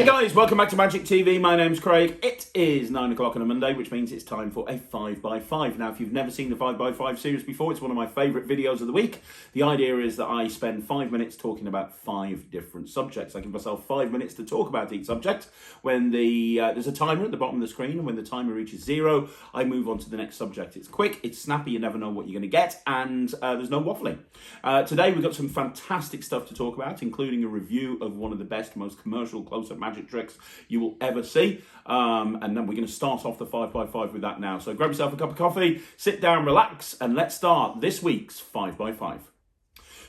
Hey guys, welcome back to Magic TV. My name's Craig. It is 9 o'clock on a Monday, which means it's time for a 5x5. Now, if you've never seen the 5x5 series before, it's one of my favourite videos of the week. The idea is that I spend 5 minutes talking about 5 different subjects. I give myself 5 minutes to talk about each subject. When there's a timer at the bottom of the screen, and when the timer reaches 0, I move on to the next subject. It's quick, it's snappy, you never know what you're going to get, and there's no waffling. Today, we've got some fantastic stuff to talk about, including a review of one of the best, most commercial close-up magic tricks you will ever see, and then we're going to start off the 5x5 with that now. So grab yourself a cup of coffee, sit down, relax, and let's start this week's 5x5.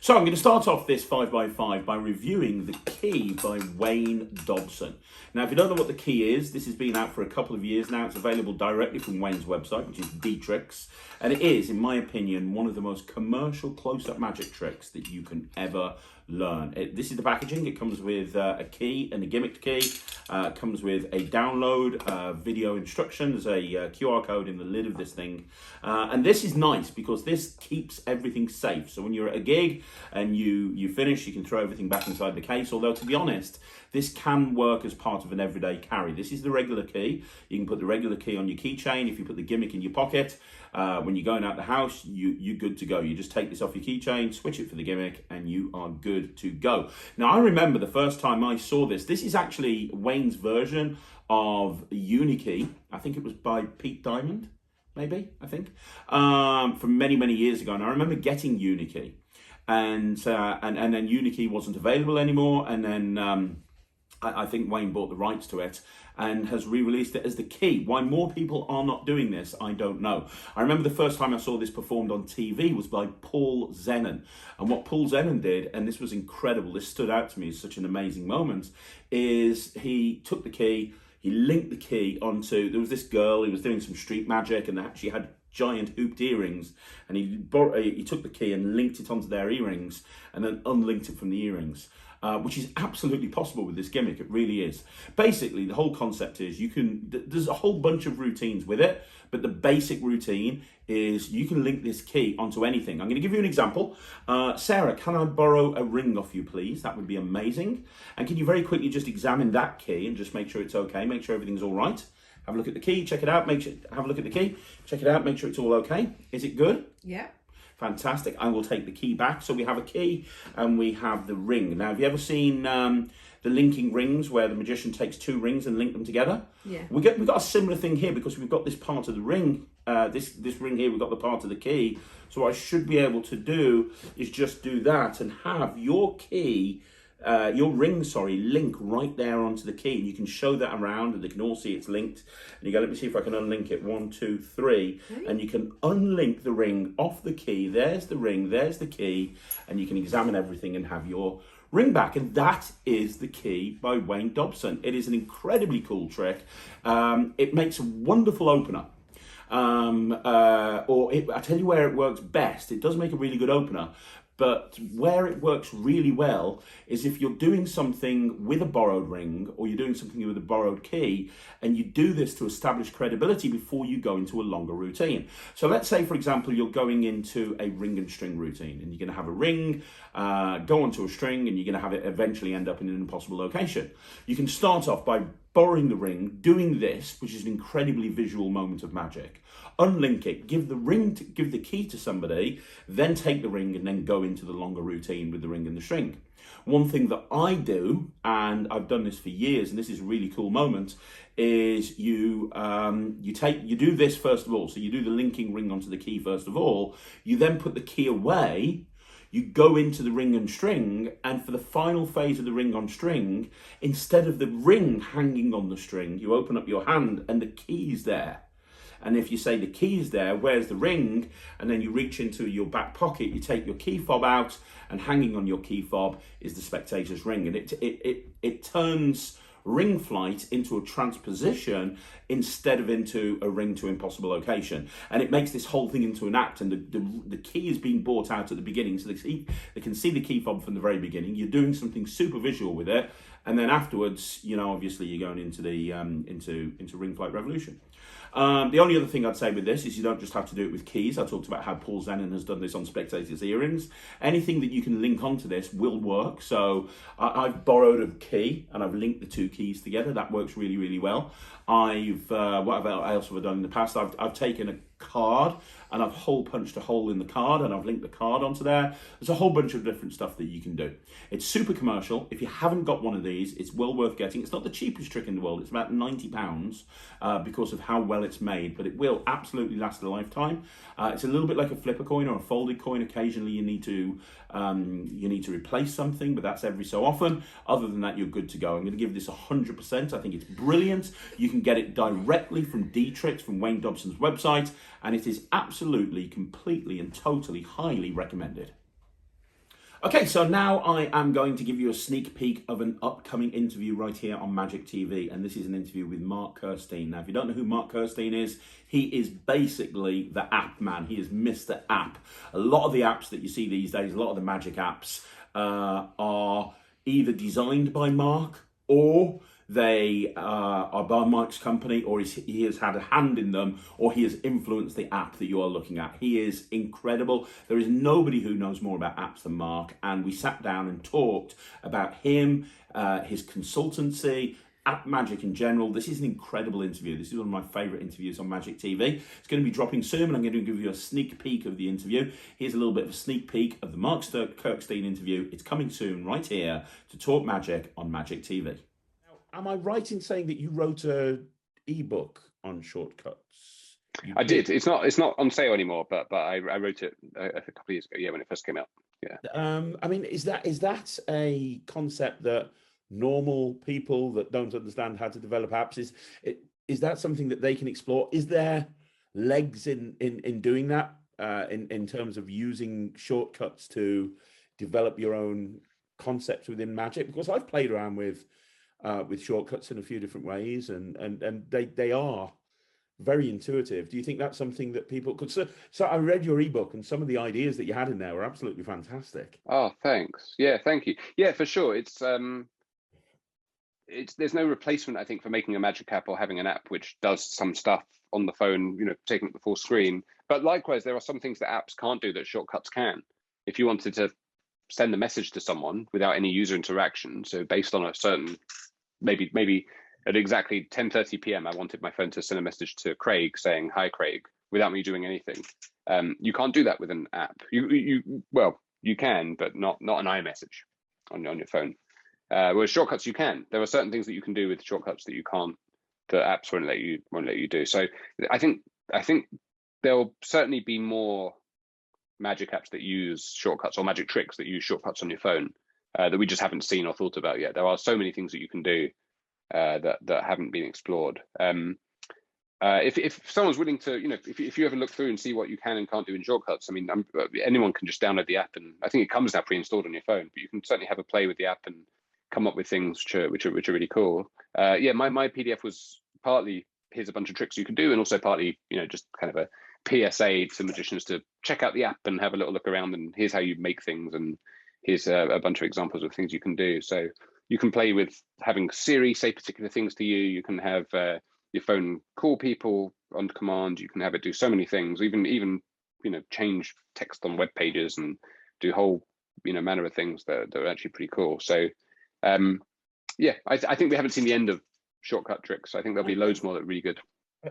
So I'm going to start off this 5x5 by reviewing The Key by Wayne Dobson. Now, if you don't know what The Key is, this has been out for a couple of years now. It's available directly from Wayne's website, which is D-Tricks. And it is, in my opinion, one of the most commercial close-up magic tricks that you can ever learn. This is the packaging. It comes with a key and a gimmick key. It comes with a download, video instructions, a QR code in the lid of this thing. And this is nice because this keeps everything safe. So when you're at a gig and you finish, you can throw everything back inside the case. Although, to be honest, this can work as part of an everyday carry. This is the regular key. You can put the regular key on your keychain. If you put the gimmick in your pocket, when you're going out the house, you're good to go. You just take this off your keychain, switch it for the gimmick, and you are good to go. Now, I remember the first time I saw this. This is actually Wayne's version of Unikey. I think it was by Pete Diamond, maybe, I think, from many, many years ago. And I remember getting Unikey, and then Unikey wasn't available anymore, and then I think Wayne bought the rights to it and has re-released it as The Key. Why more people are not doing this, I don't know. I remember the first time I saw this performed on TV was by Paul Zenon. And what Paul Zenon did, and this was incredible, this stood out to me as such an amazing moment, is he took the key, he linked the key onto, there was this girl, he was doing some street magic, and she had giant hooped earrings, and he took the key and linked it onto their earrings and then unlinked it from the earrings. Which is absolutely possible with this gimmick. It really is. Basically, the whole concept is there's a whole bunch of routines with it, but the basic routine is you can link this key onto anything. I'm going to give you an example. Sarah, can I borrow a ring off you, please? That would be amazing. And can you very quickly just examine that key and just make sure it's okay, make sure everything's all right? Have a look at the key, check it out, have a look at the key, check it out, make sure it's all okay. Is it good? Yeah. Fantastic. I will take the key back. So we have a key and we have the ring. Now, have you ever seen the linking rings where the magician takes 2 rings and link them together? Yeah. We've got a similar thing here because we've got this part of the ring, this ring here, we've got the part of the key. So what I should be able to do is just do that and have your key, your ring, link right there onto the key, and you can show that around and they can all see it's linked. And you go, let me see if I can unlink it. 1, 2, 3. And you can unlink the ring off the key. There's the ring, there's the key, and you can examine everything and have your ring back. And that is The Key by Wayne Dobson. It is an incredibly cool trick. It makes a wonderful opener. I tell you where it works best. It does make a really good opener. But where it works really well is if you're doing something with a borrowed ring or you're doing something with a borrowed key, and you do this to establish credibility before you go into a longer routine. So let's say, for example, you're going into a ring and string routine, and you're going to have a ring go onto a string, and you're going to have it eventually end up in an impossible location. You can start off by borrowing the ring, doing this, which is an incredibly visual moment of magic. Unlink it, give the key to somebody, then take the ring and then go into the longer routine with the ring and the string. One thing that I do, and I've done this for years, and this is a really cool moment, is you do this first of all. So you do the linking ring onto the key first of all. You then put the key away. You go into the ring and string, and for the final phase of the ring on string, instead of the ring hanging on the string, you open up your hand and the key's there. And if you say the key's there, where's the ring? And then you reach into your back pocket, you take your key fob out, and hanging on your key fob is the spectator's ring. And it turns ring flight into a transposition instead of into a ring to impossible location. And it makes this whole thing into an act, and the key is being brought out at the beginning, so they can see the key fob from the very beginning. You're doing something super visual with it, and then afterwards, you know, obviously you're going into the into Ring Flight Revolution. The only other thing I'd say with this is you don't just have to do it with keys. I talked about how Paul Zenon has done this on Spectator's earrings. Anything that you can link onto this will work. So I've borrowed a key and I've linked the two keys together. That works really, really well. What else have I done in the past? I've taken a card and I've hole punched a hole in the card and I've linked the card onto there. There's a whole bunch of different stuff that you can do. It's super commercial. If you haven't got one of these, it's well worth getting. It's not the cheapest trick in the world. It's about £90 because of how well it's made, but it will absolutely last a lifetime. It's a little bit like a flipper coin or a folded coin. Occasionally you need to replace something, but that's every so often. Other than that, you're good to go. I'm going to give this 100%. I think it's brilliant. You can get it directly from D-Tricks, from Wayne Dobson's website, and it is absolutely, completely and totally highly recommended. Okay, so now I am going to give you a sneak peek of an upcoming interview right here on Magic TV, and this is an interview with Mark Kerstein. Now, if you don't know who Mark Kerstein is, he is basically the app man. He is Mr. App. A lot of the apps that you see these days, a lot of the Magic apps are either designed by Mark or they are by Mark's company, or he has had a hand in them, or he has influenced the app that you are looking at. He is incredible. There is nobody who knows more about apps than Mark, and we sat down and talked about him, his consultancy, App Magic in general. This is an incredible interview. This is one of my favourite interviews on Magic TV. It's going to be dropping soon, and I'm going to give you a sneak peek of the interview. Here's a little bit of a sneak peek of the Mark Kerstein interview. It's coming soon right here to Talk Magic on Magic TV. Am I right in saying that you wrote an ebook on shortcuts? I did. It's not on sale anymore, but I wrote it a couple of years ago. Yeah, when it first came out. Yeah. I mean, is that a concept that normal people that don't understand how to develop apps is that something that they can explore? Is there legs in doing that in terms of using shortcuts to develop your own concepts within Magic? Because I've played around with shortcuts in a few different ways, and they are very intuitive. Do you think that's something that people could? So I read your ebook, and some of the ideas that you had in there were absolutely fantastic. Oh, thanks. Yeah, thank you. Yeah, for sure. It's there's no replacement, I think, for making a Magic app or having an app which does some stuff on the phone, you know, taking up the full screen. But likewise, there are some things that apps can't do that shortcuts can. If you wanted to send a message to someone without any user interaction, so based on a certain maybe at exactly 10:30 p.m. I wanted my phone to send a message to Craig saying, "Hi, Craig," without me doing anything. You can't do that with an app. You can, but not an iMessage on your phone. Whereas shortcuts, you can. There are certain things that you can do with shortcuts that you can't. The apps won't let you do. So I think there will certainly be more Magic apps that use shortcuts, or Magic tricks that use shortcuts on your phone that we just haven't seen or thought about yet. There are so many things that you can do that haven't been explored. If someone's willing to, you know, if you ever look through and see what you can and can't do in shortcuts, I mean, anyone can just download the app, and I think it comes now pre-installed on your phone. But you can certainly have a play with the app and come up with things which are really cool. Yeah, my PDF was partly here's a bunch of tricks you can do, and also partly, you know, just kind of a PSA to magicians to check out the app and have a little look around, and here's how you make things, and here's a bunch of examples of things you can do. So you can play with having Siri say particular things to you. You can have your phone call people on command. You can have it do so many things, even you know, change text on web pages and do whole, you know, manner of things that are actually pretty cool. So yeah, I think we haven't seen the end of shortcut tricks. I think there'll be loads more that are really good.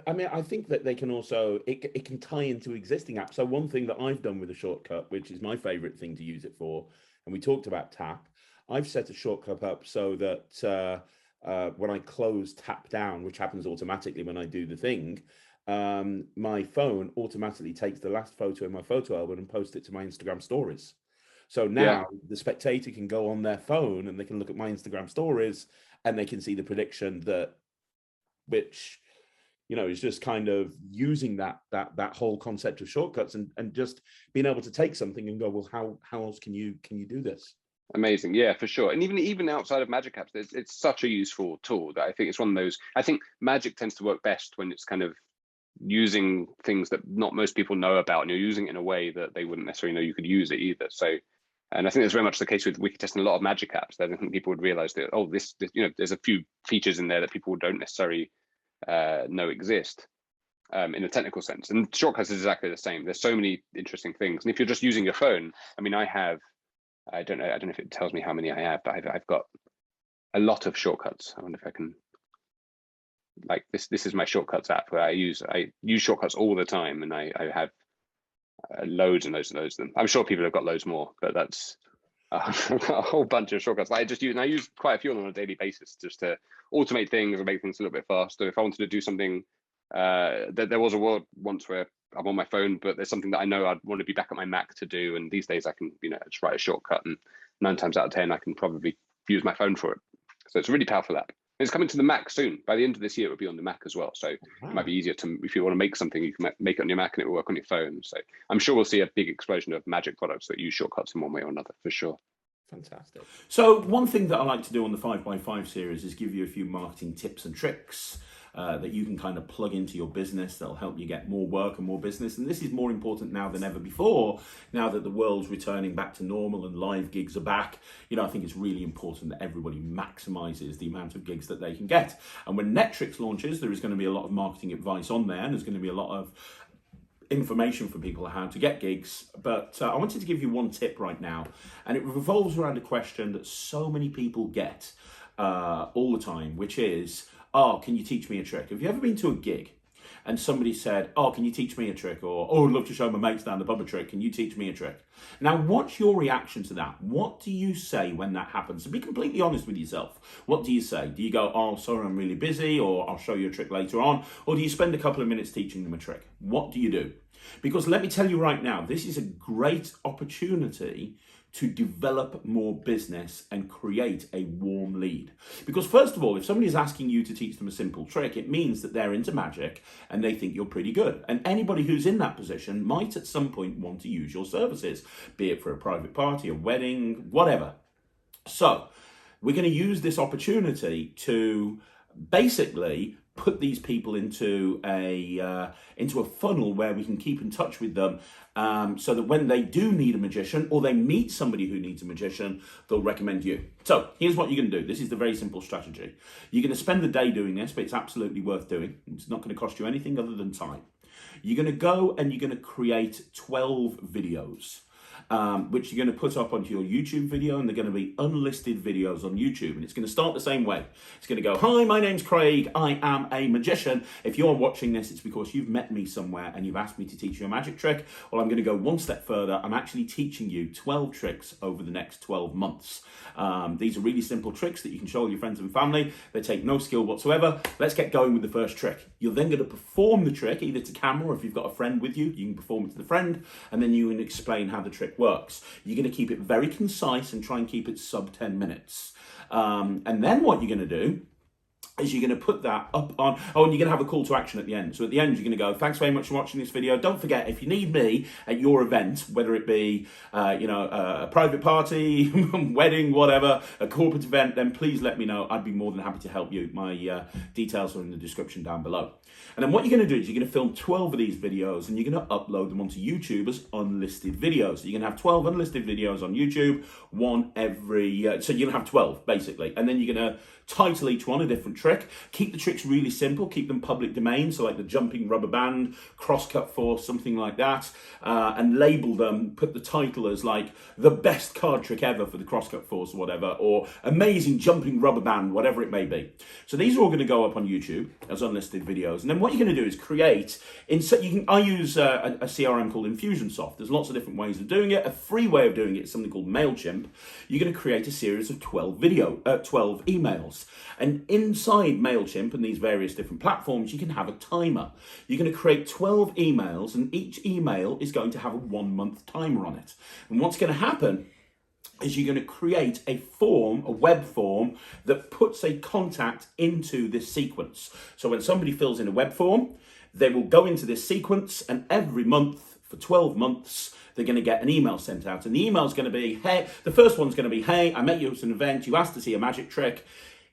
I mean, I think that they can also, it can tie into existing apps. So one thing that I've done with a shortcut, which is my favorite thing to use it for, and we talked about tap, I've set a shortcut up so that when I close tap down, which happens automatically when I do the thing, my phone automatically takes the last photo in my photo album and posts it to my Instagram stories. So now the spectator can go on their phone and they can look at my Instagram stories and they can see the prediction which, you know, is just kind of using that whole concept of shortcuts and just being able to take something and go, well, how else can you do this? Amazing. Yeah, for sure. And even outside of Magic apps, it's such a useful tool that I think it's one of those, I think Magic tends to work best when it's kind of using things that not most people know about, and you're using it in a way that they wouldn't necessarily know you could use it either. So And I think that's very much the case with wiki testing a lot of magic apps. I don't think people would realize that, oh, this there's a few features in there that people don't necessarily know exist in a technical sense. And shortcuts is exactly the same. There's so many interesting things. And if you're just using your phone, I mean, I don't know if it tells me how many I have, but I've got a lot of shortcuts. I wonder if I can, like this is my shortcuts app where I use shortcuts all the time, and I have loads and loads and loads of them. I'm sure people have got loads more, but that's I've got a whole bunch of shortcuts that I just use, and I use quite a few of them on a daily basis just to automate things and make things a little bit faster. If I wanted to do something, there was a world once where I'm on my phone, but there's something that I know I'd want to be back at my Mac to do, and these days I can just write a shortcut, and 9 times out of 10 I can probably use my phone for it. So it's a really powerful app. It's coming to the Mac soon. By the end of this year, it will be on the Mac as well. So it might be easier to, if you want to make something, you can make it on your Mac and it will work on your phone. So I'm sure we'll see a big explosion of magic products that use shortcuts in one way or another, for sure. Fantastic. So one thing that I like to do on the 5x5 series is give you a few marketing tips and tricks that you can kind of plug into your business that'll help you get more work and more business. And this is more important now than ever before, now that the world's returning back to normal and live gigs are back. I think it's really important that everybody maximizes the amount of gigs that they can get. And when Netrix launches, there is going to be a lot of marketing advice on there, and there's going to be a lot of information for people how to get gigs. But I wanted to give you one tip right now, and it revolves around a question that so many people get all the time, which is, oh, can you teach me a trick? Have you ever been to a gig and somebody said, oh, can you teach me a trick? Or, oh, I'd love to show my mates down the pub a trick. Can you teach me a trick? Now, what's your reaction to that? What do you say when that happens? So be completely honest with yourself. What do you say? Do you go, oh, sorry, I'm really busy, or I'll show you a trick later on? Or do you spend a couple of minutes teaching them a trick? What do you do? Because let me tell you right now, this is a great opportunity to develop more business and create a warm lead. Because first of all, if somebody is asking you to teach them a simple trick, it means that they're into magic and they think you're pretty good. And anybody who's in that position might at some point want to use your services, be it for a private party, a wedding, whatever. So we're going to use this opportunity to basically put these people into a funnel where we can keep in touch with them, so that when they do need a magician or they meet somebody who needs a magician, they'll recommend you. So here's what you're going to do. This is the very simple strategy. You're going to spend the day doing this, but it's absolutely worth doing. It's not going to cost you anything other than time. You're going to go and you're going to create 12 videos. Which you're going to put up onto your YouTube video, and they're going to be unlisted videos on YouTube. And it's going to start the same way. It's going to go, hi, my name's Craig. I am a magician. If you're watching this, it's because you've met me somewhere and you've asked me to teach you a magic trick. Well, I'm going to go one step further. I'm actually teaching you 12 tricks over the next 12 months. These are really simple tricks that you can show all your friends and family. They take no skill whatsoever. Let's get going with the first trick. You're then going to perform the trick either to camera, or if you've got a friend with you, you can perform it to the friend, and then you can explain how the trick works. You're going to keep it very concise and try and keep it sub 10 minutes. And then what you're going to do is you're going to put that up on, and you're going to have a call to action at the end. So at the end, you're going to go, thanks very much for watching this video. Don't forget, if you need me at your event, whether it be, a private party, wedding, whatever, a corporate event, then please let me know. I'd be more than happy to help you. My details are in the description down below. And then what you're going to do is you're going to film 12 of these videos, and you're going to upload them onto YouTube as unlisted videos. So you're going to have 12 unlisted videos on YouTube, one every, so you're going to have 12 basically. And then you're going to title each one a different trick. Keep the tricks really simple, keep them public domain, so like the jumping rubber band, cross-cut force, something like that, and label them, put the title as like the best card trick ever for the cross-cut force or whatever, or amazing jumping rubber band, whatever it may be. So these are all going to go up on YouTube as unlisted videos. And then what you're going to do is create, I use a CRM called Infusionsoft. There's lots of different ways of doing it. A free way of doing it is something called MailChimp. You're going to create a series of 12 emails. And inside MailChimp and these various different platforms, you can have a timer. You're going to create 12 emails, and each email is going to have a 1-month timer on it. And what's going to happen is you're going to create a form, a web form, that puts a contact into this sequence. So when somebody fills in a web form, they will go into this sequence, and every month for 12 months, they're going to get an email sent out. And the email is going to be, hey, the first one's going to be, hey, I met you at an event, you asked to see a magic trick.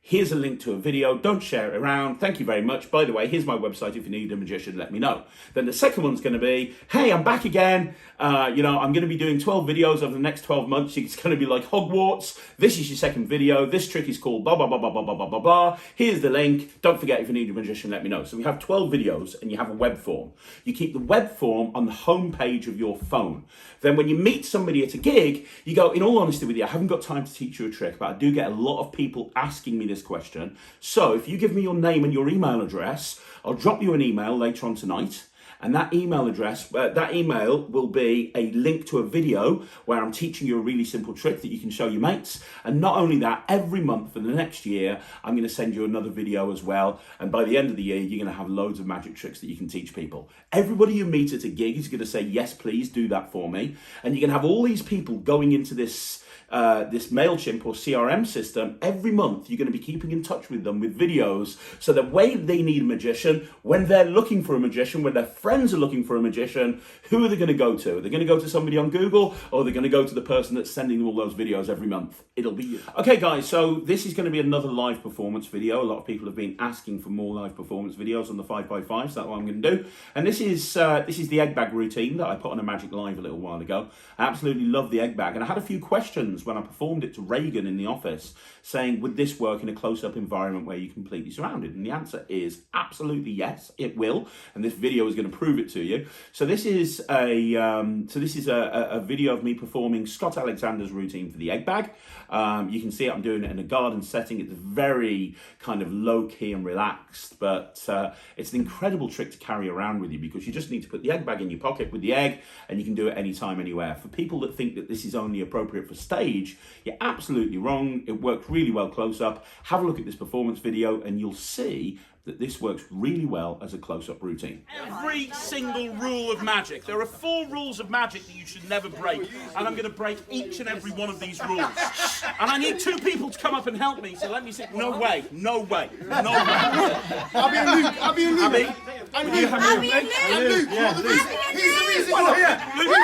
Here's a link to a video. Don't share it around. Thank you very much. By the way, here's my website. If you need a magician, let me know. Then the second one's going to be, hey, I'm back again. I'm going to be doing 12 videos over the next 12 months. It's going to be like Hogwarts. This is your second video. This trick is called blah, blah, blah, blah, blah, blah, blah, blah, blah. Here's the link. Don't forget, if you need a magician, let me know. So we have 12 videos and you have a web form. You keep the web form on the home page of your phone. Then when you meet somebody at a gig, you go, in all honesty with you, I haven't got time to teach you a trick, but I do get a lot of people asking me this question. So if you give me your name and your email address, I'll drop you an email later on tonight. And that email address, that email will be a link to a video where I'm teaching you a really simple trick that you can show your mates. And not only that, every month for the next year, I'm going to send you another video as well. And by the end of the year, you're going to have loads of magic tricks that you can teach people. Everybody you meet at a gig is going to say, yes, please do that for me. And you're going to have all these people going into this MailChimp or CRM system. Every month you're going to be keeping in touch with them with videos, so that when they need a magician, when they're looking for a magician, when their friends are looking for a magician, who are they going to go to? They're going to go to somebody on Google, or they're going to go to the person that's sending them all those videos every month. It'll be you. Okay guys, so this is going to be another live performance video. A lot of people have been asking for more live performance videos on the 5x5, so that's what I'm going to do. And this is the egg bag routine that I put on a Magic Live a little while ago. I absolutely love the egg bag, and I had a few questions when I performed it to Reagan in the office, saying, would this work in a close-up environment where you're completely surrounded? And the answer is absolutely yes, it will. And this video is going to prove it to you. So this is a video of me performing Scott Alexander's routine for the egg bag. You can see it, I'm doing it in a garden setting. It's very kind of low-key and relaxed, but it's an incredible trick to carry around with you, because you just need to put the egg bag in your pocket with the egg, and you can do it anytime, anywhere. For people that think that this is only appropriate for stage, you're absolutely wrong. It works really well close up. Have a look at this performance video and you'll see that this works really well as a close-up routine. Every single rule of magic. There are 4 rules of magic that you should never break, and I'm going to break each and every one of these rules. And I need 2 people to come up and help me, so let me say, no way, no way, no way. Abby and Luke, Abby and Luke. Abby? And You have Luke. Luke. And Luke. Yeah, Luke. He's the reason you're here. Luke.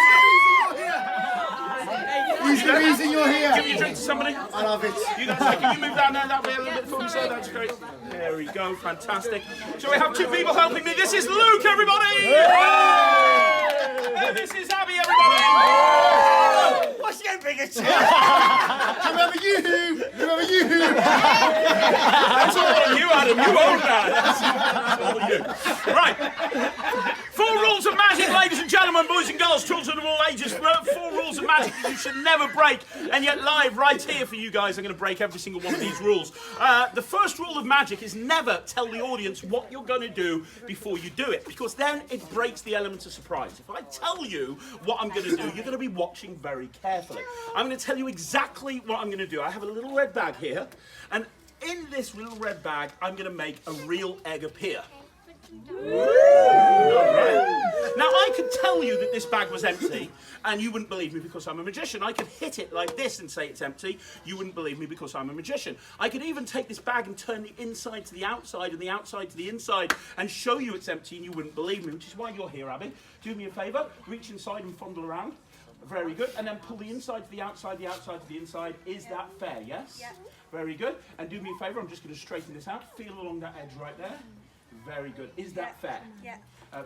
He's the reason you're here. Give me a drink to somebody. I love it. You guys, can you move down there that way a little bit for me, sir? That's great. There we go, fantastic. So we have 2 people helping me. This is Luke, everybody! And this is Abby, everybody! What's your biggest chair? Remember you. That's all on you, Adam. You own that. That's all you. Right. 4 rules of magic, ladies and gentlemen, boys and girls, children of all ages. 4 rules of magic that you should never break. And yet live, right here for you guys, I'm going to break every single one of these rules. The first rule of magic is never tell the audience what you're going to do before you do it, because then it breaks the element of surprise. If I tell you what I'm going to do, you're going to be watching very carefully. I'm going to tell you exactly what I'm going to do. I have a little red bag here, and in this little red bag, I'm going to make a real egg appear. Now, I could tell you that this bag was empty, and you wouldn't believe me because I'm a magician. I could hit it like this and say it's empty. You wouldn't believe me because I'm a magician. I could even take this bag and turn the inside to the outside and the outside to the inside and show you it's empty, and you wouldn't believe me, which is why you're here, Abby. Do me a favour, reach inside and fondle around. Very good. And then pull the inside to the outside, the outside to the inside. Is that fair, yes? Yeah. Very good. And do me a favour, I'm just going to straighten this out. Feel along that edge right there. Very good. Is that fair? Yeah.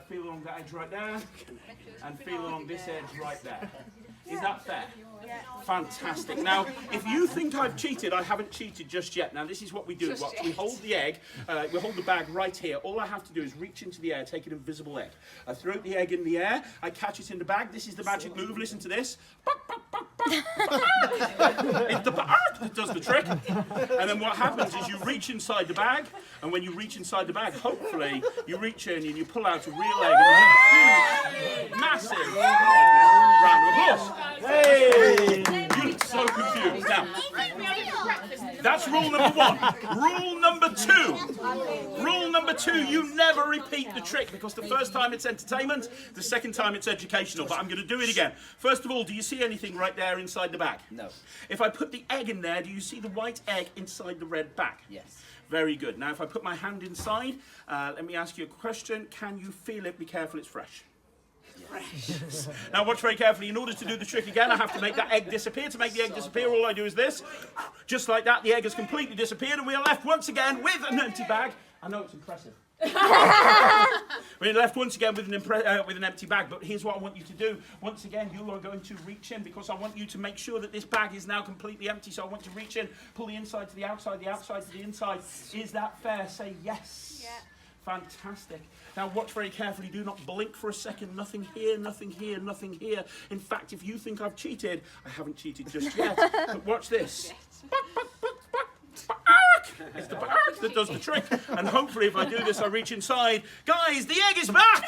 Feel along that edge right there. And feel along this edge right there. Is that fair? Yeah. Fantastic. Now, if you think I've cheated, I haven't cheated just yet. Now, this is what we do. We hold the egg, we hold the bag right here. All I have to do is reach into the air, take an invisible egg. I throw the egg in the air, I catch it in the bag. This is the magic move. Listen to this. It does the trick. And then what happens is you reach inside the bag, and when you reach inside the bag, hopefully, you reach in and you pull out a real egg. And massive round of applause. Hey! You look so confused. Now, that's rule number 1. Rule number 2. Rule number 2, you never repeat the trick, because the first time it's entertainment, the second time it's educational. But I'm going to do it again. First of all, do you see anything right there inside the bag? No. If I put the egg in there, do you see the white egg inside the red bag? Yes. Very good. Now, if I put my hand inside, let me ask you a question. Can you feel it? Be careful, it's fresh. Now watch very carefully. In order to do the trick again, I have to make that egg disappear. To make the egg disappear, all I do is this. Just like that, the egg has completely disappeared, and we are left once again with an empty bag. I know it's impressive. We're left once again with an empty bag, but here's what I want you to do. Once again, you are going to reach in, because I want you to make sure that this bag is now completely empty. So I want you to reach in, pull the inside to the outside to the inside. Is that fair? Say yes. Yeah. Fantastic. Now watch very carefully. Do not blink for a second. Nothing here, nothing here, nothing here. In fact, if you think I've cheated, I haven't cheated just yet. But watch this. It's the back that does the trick. And hopefully if I do this, I reach inside. Guys, the egg is back!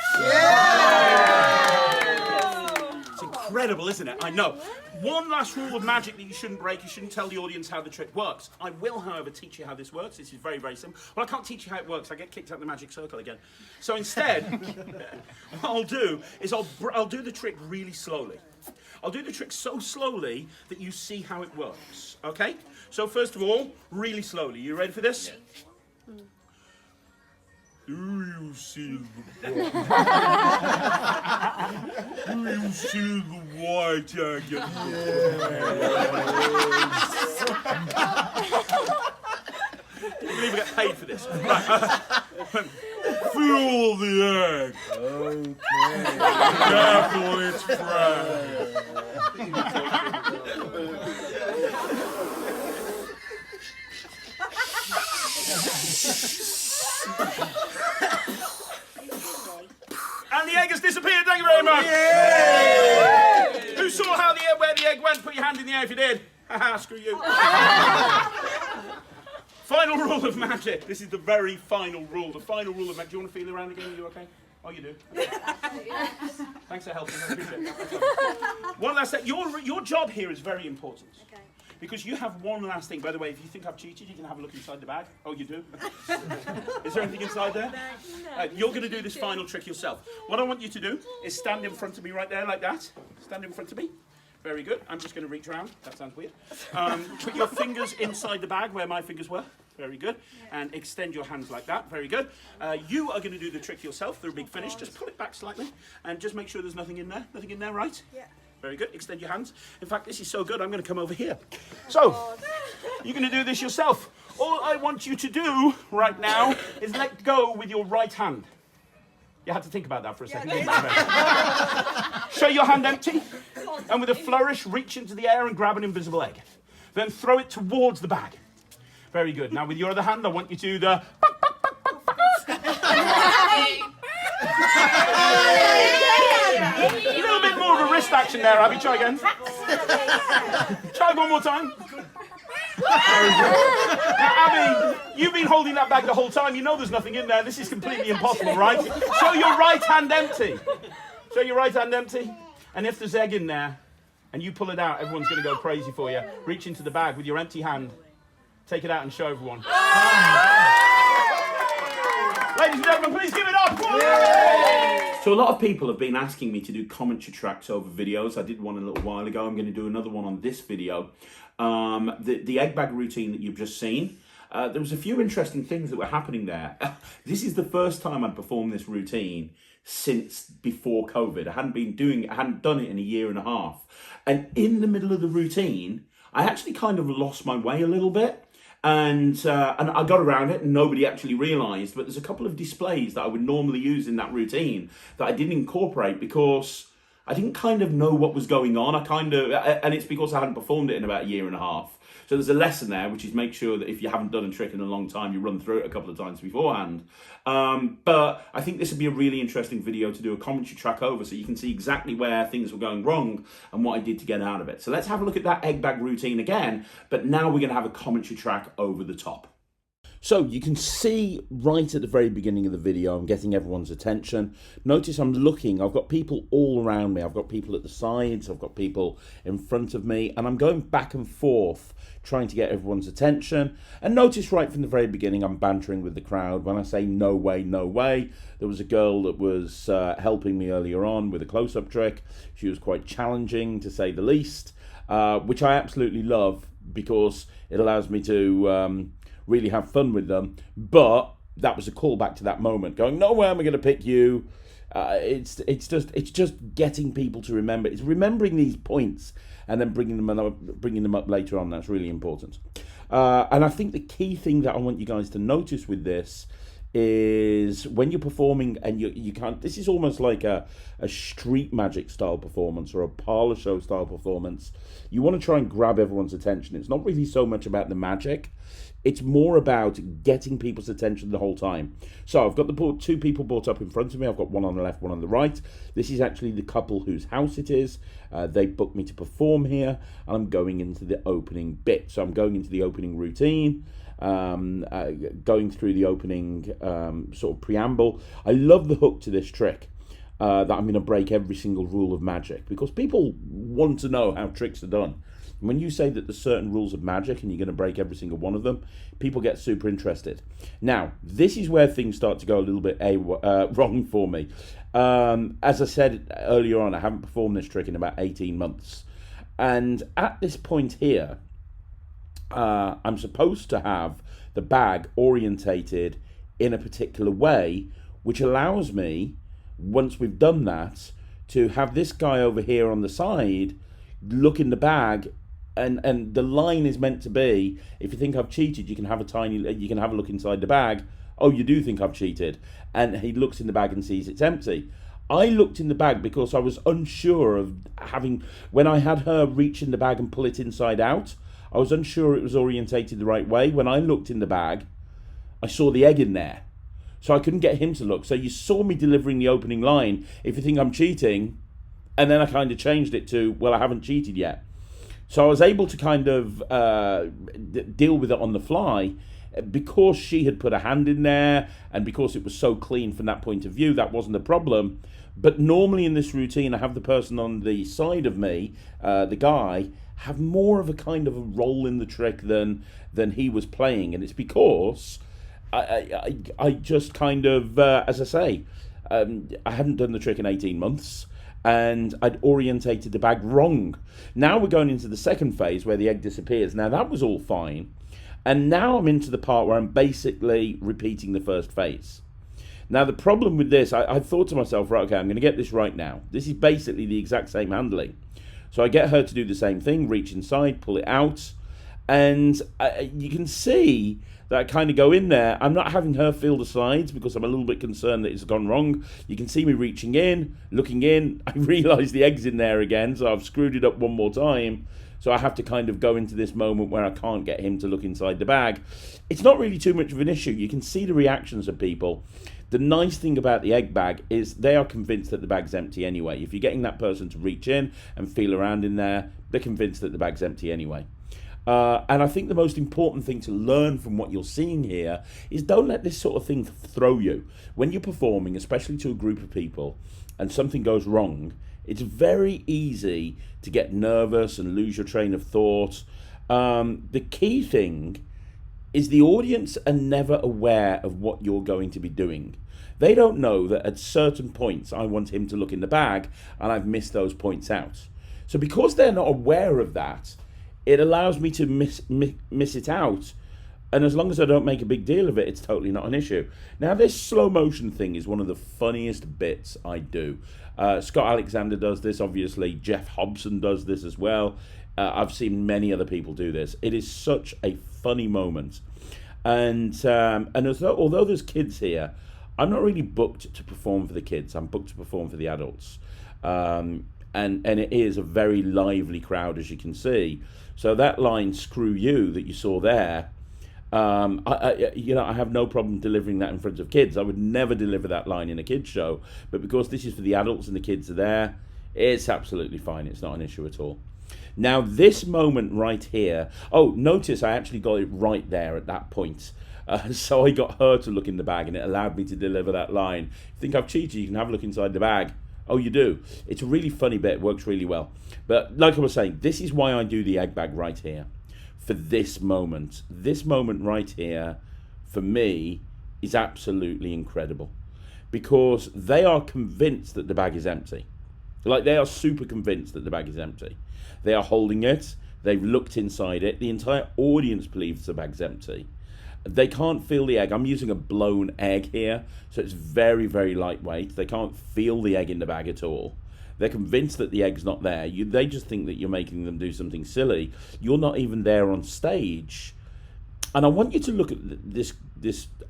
It's incredible, isn't it? I know. One last rule of magic that you shouldn't break. You shouldn't tell the audience how the trick works. I will, however, teach you how this works. This is very, very simple. Well, I can't teach you how it works. I get kicked out of the magic circle again. So instead, what I'll do is I'll do the trick really slowly. I'll do the trick so slowly that you see how it works, okay? So first of all, really slowly. You ready for this? Yeah. Do you see the Do you see the white egg? I believe we get paid for this. Right. Feel the egg. Okay. Careful, it's fresh. And the egg has disappeared. Thank you very much. Yay! Who saw where the egg went? Put your hand in the air if you did. Haha, screw you. Final rule of magic. This is the very final rule. The final rule of magic. Do you want to feel around again? Are you okay? Oh, you do? Thanks for helping. I appreciate it. One last thing. Your job here is very important. Okay. Because you have one last thing. By the way, if you think I've cheated, you can have a look inside the bag. Oh, you do? Is there anything inside there? No. You're going to do this final trick yourself. What I want you to do is stand in front of me right there like that. Stand in front of me. Very good. I'm just going to reach around. That sounds weird. Put your fingers inside the bag where my fingers were. Very good. And extend your hands like that. Very good. You are going to do the trick yourself. They're a big finish. Just pull it back slightly. And just make sure there's nothing in there. Nothing in there, right? Yeah. Very good. Extend your hands. In fact, this is so good, I'm going to come over here. So, you're going to do this yourself. All I want you to do right now is let go with your right hand. You had to think about that for a second. Show your hand empty, and with a flourish, reach into the air and grab an invisible egg. Then throw it towards the bag. Very good. Now with your other hand, I want you to do the... A little bit more of a wrist action there, Abby. Try again. Try one more time. Now, Abby, you've been holding that bag the whole time. You know there's nothing in there. This is completely impossible, right? Show your right hand empty. Show your right hand empty. And if there's egg in there and you pull it out, everyone's going to go crazy for you. Reach into the bag with your empty hand. Take it out and show everyone. Ladies and gentlemen, please give it up. So a lot of people have been asking me to do commentary tracks over videos. I did one a little while ago. I'm going to do another one on this video. The egg bag routine that you've just seen. There was a few interesting things that were happening there. This is the first time I'd performed this routine since before COVID. I hadn't done it in a year and a half. And in the middle of the routine, I actually kind of lost my way a little bit. And I got around it and nobody actually realised. But there's a couple of displays that I would normally use in that routine that I didn't incorporate because I didn't kind of know what was going on. And it's because I hadn't performed it in about a year and a half. So there's a lesson there, which is make sure that if you haven't done a trick in a long time, you run through it a couple of times beforehand. But I think this would be a really interesting video to do a commentary track over so you can see exactly where things were going wrong and what I did to get out of it. So let's have a look at that egg bag routine again, but now we're going to have a commentary track over the top. So you can see right at the very beginning of the video, I'm getting everyone's attention. Notice I'm looking, I've got people all around me. I've got people at the sides, I've got people in front of me, and I'm going back and forth trying to get everyone's attention. And notice right from the very beginning, I'm bantering with the crowd. When I say no way, no way, there was a girl that was helping me earlier on with a close-up trick. She was quite challenging, to say the least, which I absolutely love because it allows me to really have fun with them. But that was a callback to that moment, going, no way am I going to pick you. It's just getting people to remember. It's remembering these points and then bringing them up later on. That's really important. And I think the key thing that I want you guys to notice with this is when you're performing and you can't. This is almost like a street magic style performance or a parlor show style performance. You want to try and grab everyone's attention. It's not really so much about the magic. It's more about getting people's attention the whole time. So I've got the two people brought up in front of me. I've got one on the left, one on the right. This is actually the couple whose house it is. They booked me to perform here, and I'm going into the opening bit. So I'm going into the opening routine, going through the opening sort of preamble. I love the hook to this trick. That I'm going to break every single rule of magic, because people want to know how tricks are done. And when you say that there's certain rules of magic and you're going to break every single one of them, people get super interested. Now, this is where things start to go a little bit wrong for me. As I said earlier on, I haven't performed this trick in about 18 months. And at this point here, I'm supposed to have the bag orientated in a particular way, which allows me, once we've done that, to have this guy over here on the side look in the bag, and the line is meant to be, if you think I've cheated, you can have a look inside the bag. Oh, you do think I've cheated? And he looks in the bag and sees it's empty. I looked in the bag because I was unsure of when I had her reach in the bag and pull it inside out, I was unsure it was orientated the right way. When I looked in the bag, I saw the egg in there. So I couldn't get him to look. So you saw me delivering the opening line, if you think I'm cheating, and then I kind of changed it to, well, I haven't cheated yet. So I was able to kind of deal with it on the fly, because she had put a hand in there, and because it was so clean from that point of view, that wasn't a problem. But normally in this routine, I have the person on the side of me, the guy, have more of a kind of a role in the trick than he was playing. And it's because I just kind of, as I say, I hadn't done the trick in 18 months, and I'd orientated the bag wrong. Now we're going into the second phase where the egg disappears. Now that was all fine. And now I'm into the part where I'm basically repeating the first phase. Now the problem with this, I thought to myself, right, okay, I'm going to get this right now. This is basically the exact same handling. So I get her to do the same thing, reach inside, pull it out. And you can see that I kind of go in there. I'm not having her feel the sides because I'm a little bit concerned that it's gone wrong. You can see me reaching in, looking in. I realise the egg's in there again, so I've screwed it up one more time. So I have to kind of go into this moment where I can't get him to look inside the bag. It's not really too much of an issue. You can see the reactions of people. The nice thing about the egg bag is they are convinced that the bag's empty anyway. If you're getting that person to reach in and feel around in there, they're convinced that the bag's empty anyway. And I think the most important thing to learn from what you're seeing here is don't let this sort of thing throw you. When you're performing, especially to a group of people, and something goes wrong, it's very easy to get nervous and lose your train of thought. The key thing is the audience are never aware of what you're going to be doing. They don't know that at certain points I want him to look in the bag and I've missed those points out. So because they're not aware of that, it allows me to miss it out. And as long as I don't make a big deal of it, it's totally not an issue. Now, this slow motion thing is one of the funniest bits I do. Scott Alexander does this, obviously. Jeff Hobson does this as well. I've seen many other people do this. It is such a funny moment. And although there's kids here, I'm not really booked to perform for the kids. I'm booked to perform for the adults. And it is a very lively crowd, as you can see. So that line, screw you, that you saw there, I have no problem delivering that in front of kids. I would never deliver that line in a kids show, but because this is for the adults and the kids are there, it's absolutely fine. It's not an issue at all. Now, this moment right here, notice I actually got it right there at that point. So I got her to look in the bag, and it allowed me to deliver that line. If you think I've cheated, you can have a look inside the bag. Oh, you do. It's a really funny bit. It works really well. But like I was saying, this is why I do the egg bag right here. For this moment. This moment right here, for me, is absolutely incredible. Because they are convinced that the bag is empty. Like, they are super convinced that the bag is empty. They are holding it. They've looked inside it. The entire audience believes the bag's empty. They can't feel the egg. I'm using a blown egg here, so it's very, very lightweight. They can't feel the egg in the bag at all. They're convinced that the egg's not there. They just think that you're making them do something silly. You're not even there on stage. And I want you to look at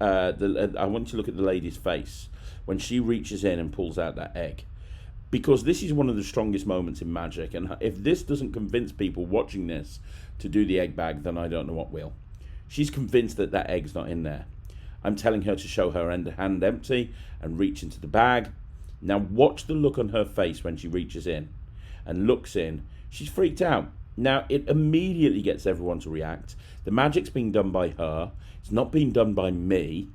I want you to look at the lady's face when she reaches in and pulls out that egg. Because this is one of the strongest moments in magic. And if this doesn't convince people watching this to do the egg bag, then I don't know what will. She's convinced that that egg's not in there. I'm telling her to show her hand empty and reach into the bag. Now watch the look on her face when she reaches in and looks in. She's freaked out. Now it immediately gets everyone to react. The magic's being done by her. It's not being done by me.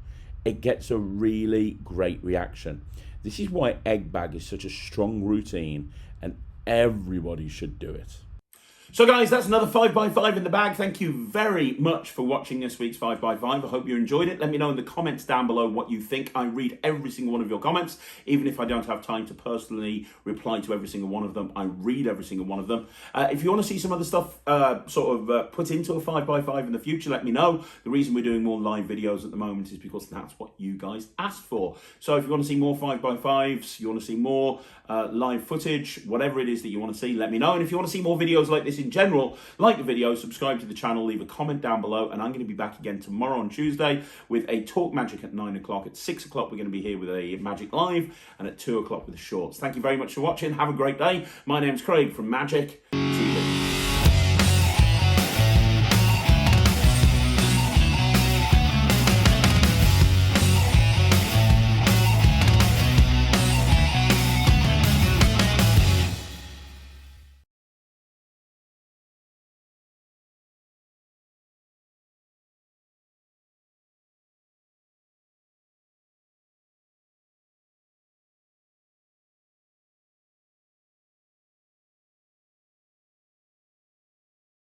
It gets a really great reaction. This is why egg bag is such a strong routine and everybody should do it. So guys, that's another 5x5 in the bag. Thank you very much for watching this week's 5x5. I hope you enjoyed it. Let me know in the comments down below what you think. I read every single one of your comments, even if I don't have time to personally reply to every single one of them. I read every single one of them. If you want to see some other stuff put into a 5x5 in the future, let me know. The reason we're doing more live videos at the moment is because that's what you guys asked for. So if you want to see more 5x5s, you want to see more live footage, whatever it is that you want to see, let me know. And if you want to see more videos like this in general, like the video, subscribe to the channel, leave a comment down below, and I'm going to be back again tomorrow on Tuesday with a Talk Magic at 9 o'clock. At 6 o'clock, we're going to be here with a Magic Live, and at 2 o'clock with the shorts. Thank you very much for watching. Have a great day. My name's Craig from Magic.